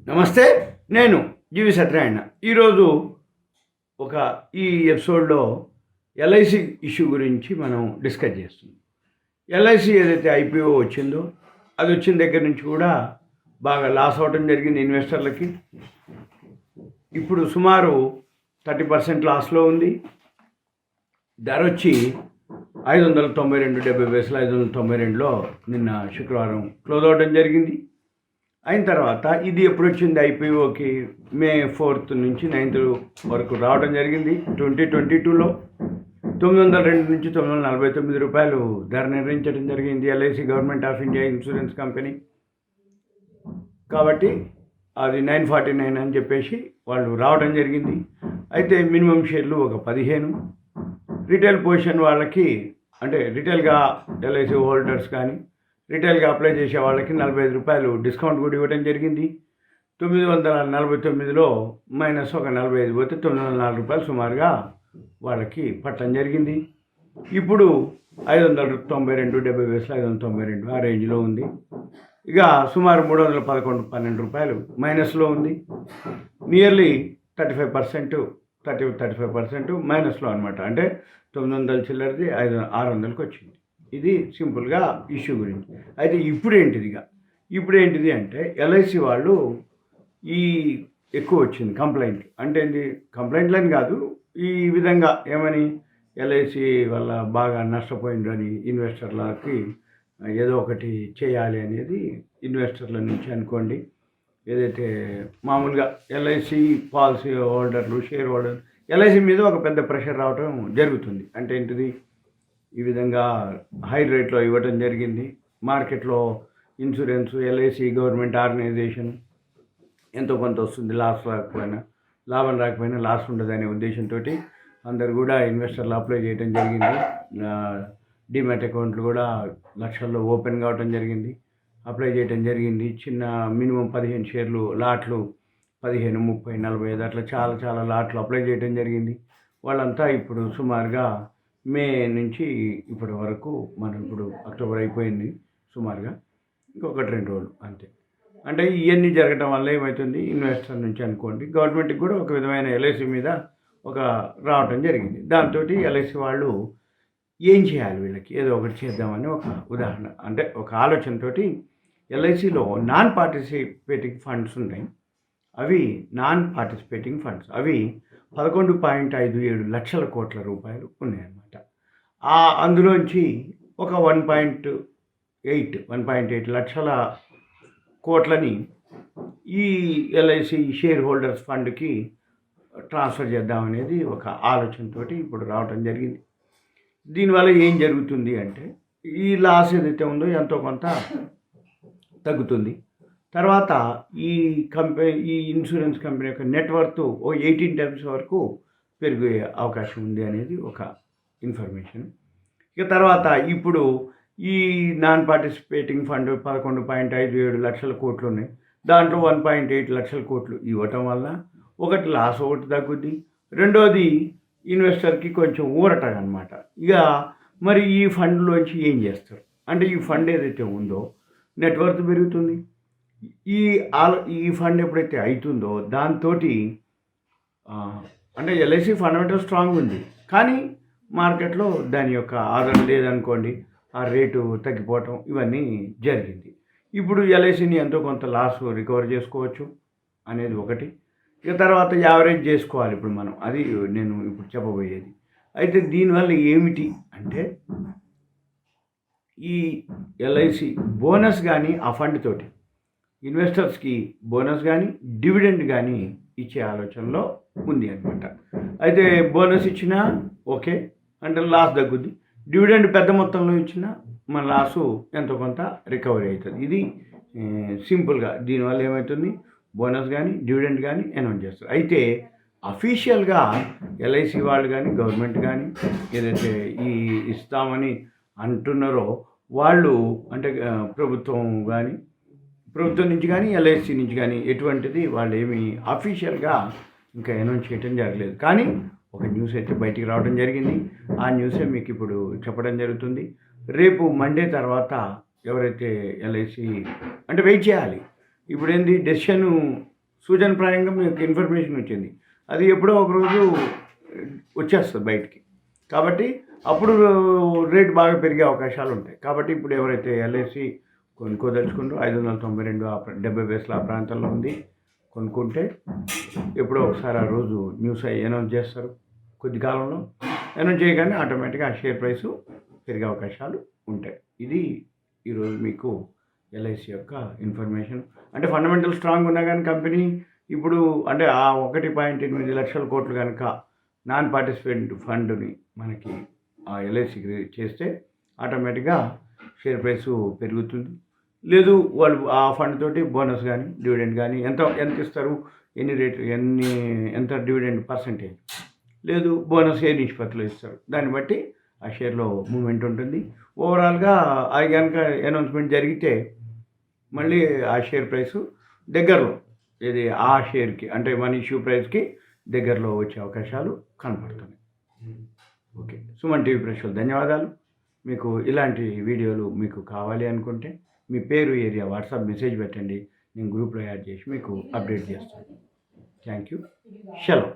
నమస్తే, నేను జీవి సత్యనారాయణ. ఈరోజు ఈ ఎపిసోడ్లో ఎల్ఐసి ఇష్యూ గురించి మనం డిస్కస్ చేస్తున్నాం. ఎల్ఐసి ఏదైతే ఐపీఓ వచ్చిందో అది వచ్చిన దగ్గర నుంచి కూడా బాగా లాస్ అవడం జరిగింది ఇన్వెస్టర్లకి. ఇప్పుడు సుమారు 30% లాస్లో ఉంది. ధర వచ్చి 592.70 592లో నిన్న శుక్రవారం క్లోజ్ అవడం జరిగింది. అయిన తర్వాత ఇది ఎప్పుడు వచ్చింది ఐపీఓకి May 4th నుంచి 9th వరకు రావడం జరిగింది. 2022లో 902 నుంచి 949 రూపాయలు ధర నిర్ణయించడం జరిగింది LIC government of India insurance company. కాబట్టి అది 949 అని చెప్పేసి వాళ్ళు రావడం జరిగింది. అయితే మినిమం షేర్లు ఒక 15, రిటైల్ పొజిషన్ వాళ్ళకి అంటే రిటైల్గా ఎల్ఐసి హోల్డర్స్ కానీ రిటైల్గా అప్లై చేసే వాళ్ళకి 45 రూపాయలు డిస్కౌంట్ కూడా ఇవ్వడం జరిగింది. 949లో మైనస్ ఒక 45 పోతే 904 రూపాయలు సుమారుగా వాళ్ళకి పట్టడం జరిగింది. ఇప్పుడు 592.70 592 ఆ రేంజ్లో ఉంది. ఇక సుమారు 311.12 రూపాయలు మైనస్లో ఉంది. నియర్లీ 35% మైనస్లో అనమాట. అంటే 900 చిల్లరది 600కి వచ్చింది. ఇది సింపుల్గా ఇష్యూ గురించి. అయితే ఇప్పుడు ఏంటిది అంటే ఎల్ఐసి వాళ్ళు ఈ ఎక్కువ వచ్చింది కంప్లైంట్. అంటే ఏంటి కంప్లైంట్లని కాదు, ఈ విధంగా ఏమని ఎల్ఐసి వల్ల బాగా నష్టపోయిందని ఇన్వెస్టర్లకి ఏదో ఒకటి చేయాలి అనేది ఇన్వెస్టర్ల నుంచి అనుకోండి. ఏదైతే మామూలుగా ఎల్ఐసి పాలసీ హోల్డర్లు షేర్ హోల్డర్ ఎల్ఐసి మీద ఒక పెద్ద ప్రెషర్ రావడం జరుగుతుంది. అంటే ఏంటిది ఈ విధంగా హై రేట్లో ఇవ్వటం జరిగింది. మార్కెట్లో ఇన్సూరెన్స్ ఎల్ఐసి గవర్నమెంట్ ఆర్గనైజేషన్ ఎంతో కొంత వస్తుంది, లాభం రాకపోయినా లాస్ ఉండదనే ఉద్దేశంతో అందరు కూడా ఇన్వెస్టర్లు అప్లై చేయడం జరిగింది. డిమాట్ అకౌంట్లు కూడా లక్షల్లో ఓపెన్ కావడం జరిగింది, అప్లై చేయడం జరిగింది. చిన్న మినిమం 15 షేర్లు లాట్లు 15, 30, 45 అట్లా చాలా లాట్లు అప్లై చేయడం జరిగింది. వాళ్ళంతా ఇప్పుడు సుమారుగా మే నుంచి ఇప్పటి వరకు మనం ఇప్పుడు అక్టోబర్ అయిపోయింది, సుమారుగా ఇంకొకటి 2 రోజులు అంతే. అంటే ఇవన్నీ జరగడం వల్ల ఏమవుతుంది ఇన్వెస్టర్ నుంచి అనుకోండి గవర్నమెంట్కి కూడా ఒక విధమైన ఎల్ఐసి మీద ఒక రావటం జరిగింది. దాంతో ఎల్ఐసి వాళ్ళు ఏం చేయాలి, వీళ్ళకి ఏదో ఒకటి చేద్దామని ఒక ఉదాహరణ అంటే ఒక ఆలోచనతోటి ఎల్ఐసిలో నాన్ పార్టిసిపేటింగ్ ఫండ్స్ ఉన్నాయి. అవి 11.57 లక్షల కోట్ల రూపాయలు ఉన్నాయన్నమాట. అందులోంచి ఒక 1.8 లక్షల కోట్లని ఈ ఎల్ఐసి షేర్ హోల్డర్స్ ఫండ్కి ట్రాన్స్ఫర్ చేద్దామనేది ఒక ఆలోచనతో ఇప్పుడు రావడం జరిగింది. దీనివల్ల ఏం జరుగుతుంది అంటే ఈ లాస్ ఏదైతే ఉందో ఎంతో కొంత తగ్గుతుంది. తర్వాత ఈ ఇన్సూరెన్స్ కంపెనీ యొక్క నెట్వర్త్ 18 times వరకు పెరిగే అవకాశం ఉంది అనేది ఒక ఇన్ఫర్మేషన్. ఇక తర్వాత ఇప్పుడు ఈ నాన్ పార్టిసిపేటింగ్ ఫండ్ 11.57 లక్షల కోట్లు ఉన్నాయి. దాంట్లో 1.8 లక్షల కోట్లు ఇవ్వటం వల్ల ఒకటి లాస్ ఒకటి తగ్గుద్ది, రెండోది ఇన్వెస్టర్కి కొంచెం ఊరట అనమాట. ఇక మరి ఈ ఫండ్లోంచి ఏం చేస్తారు అంటే ఈ ఫండ్ ఏదైతే ఉందో నెట్వర్త్ పెరుగుతుంది. ఈ ఫండ్ ఎప్పుడైతే అవుతుందో దాంతో అంటే ఎల్ఐసి ఫండమెంటల్ స్ట్రాంగ్ ఉంది, కానీ మార్కెట్లో దాని యొక్క ఆదరణ లేదనుకోండి, ఆ రేటు తగ్గిపోవటం ఇవన్నీ జరిగింది. ఇప్పుడు ఎల్ఐసిని ఎంతో కొంత లాస్ రికవర్ చేసుకోవచ్చు అనేది ఒకటి. ఇక తర్వాత యావరేజ్ చేసుకోవాలి ఇప్పుడు మనం, అది నేను ఇప్పుడు చెప్పబోయేది. అయితే దీనివల్ల ఏమిటి అంటే ఈ ఎల్ఐసి బోనస్ కానీ ఆ ఫండ్ తోటి ఇన్వెస్టర్స్కి బోనస్ కానీ డివిడెండ్ కానీ ఇచ్చే ఆలోచనలో ఉంది అనమాట. అయితే బోనస్ ఇచ్చినా ఓకే అంటే లాస్ తగ్గుద్ది, డివిడెండ్ పెద్ద మొత్తంలో ఇచ్చినా మన లాసు ఎంతో కొంత రికవరీ అవుతుంది. ఇది సింపుల్గా దీనివల్ల ఏమవుతుంది బోనస్ కానీ డివిడెండ్ కానీ అనౌన్స్ చేస్తారు. అయితే అఫీషియల్గా ఎల్ఐసి వాళ్ళు కానీ గవర్నమెంట్ కానీ ఏదైతే ఇస్తామని అంటున్నారో వాళ్ళు అంటే ప్రభుత్వం నుంచి కానీ ఎల్ఐసి నుంచి కానీ ఎటువంటిది వాళ్ళు ఏమి అఫీషియల్గా ఇంకా అనౌన్స్ చేయడం జరగలేదు. కానీ ఒక న్యూస్ అయితే బయటికి రావడం జరిగింది. ఆ న్యూసే మీకు ఇప్పుడు చెప్పడం జరుగుతుంది. రేపు మండే తర్వాత ఎవరైతే ఎల్ఐసి అంటే వెయిట్ చేయాలి. ఇప్పుడు ఏంది డెసిషన్ సూచనప్రాయంగా మీకు ఇన్ఫర్మేషన్ వచ్చింది. అది ఎప్పుడో ఒకరోజు వచ్చేస్తుంది బయటికి. కాబట్టి అప్పుడు రేట్ బాగా పెరిగే అవకాశాలు ఉంటాయి. కాబట్టి ఇప్పుడు ఎవరైతే LIC కొనుక్కోదలుచుకుంటూ 592 70 పైసలు ఆ ప్రాంతంలో ఉంది కొనుక్కుంటే ఎప్పుడో ఒకసారి ఆ రోజు న్యూస్ అనౌన్స్ చేస్తారు. కొద్ది కాలంలో అనౌన్స్ చేయగానే ఆటోమేటిక్గా ఆ షేర్ ప్రైసు పెరిగే అవకాశాలు ఉంటాయి. ఇది ఈరోజు మీకు LIC యొక్క ఇన్ఫర్మేషన్. అంటే ఫండమెంటల్ స్ట్రాంగ్ ఉన్నా కానీ కంపెనీ ఇప్పుడు అంటే ఆ 1.8 లక్షల కోట్లు కనుక నాన్ పార్టిసిపెంట్ ఫండ్ని మనకి ఆ LICకి చేస్తే ఆటోమేటిక్గా షేర్ ప్రైసు పెరుగుతుంది. లేదు వాళ్ళు ఆ ఫండ్ తోటి బోనస్ కానీ డివిడెండ్ కానీ ఎంత ఇస్తారు, ఎంత డివిడెండ్ పర్సంటేజ్, లేదు బోనస్ ఏ నిష్పత్తిలో ఇస్తారు, దాన్ని బట్టి ఆ షేర్లో మూమెంట్ ఉంటుంది. ఓవరాల్గా అది కనుక అనౌన్స్మెంట్ జరిగితే మళ్ళీ ఆ షేర్ ప్రైసు దగ్గరలో ఇది ఆ షేర్కి అంటే మన ఇష్యూ ప్రైస్కి దగ్గరలో వచ్చే అవకాశాలు కనపడుతున్నాయి. ఓకే, సుమన్ టీవీ ప్రేక్షకులు ధన్యవాదాలు. మీకు ఇలాంటి వీడియోలు మీకు కావాలి అనుకుంటే మీ పేరు, ఏరియా, వాట్సాప్ మెసేజ్ పెట్టండి. నేను గ్రూప్లో యాడ్ చేసి మీకు అప్డేట్ చేస్తాను. Thank you. సెలవు.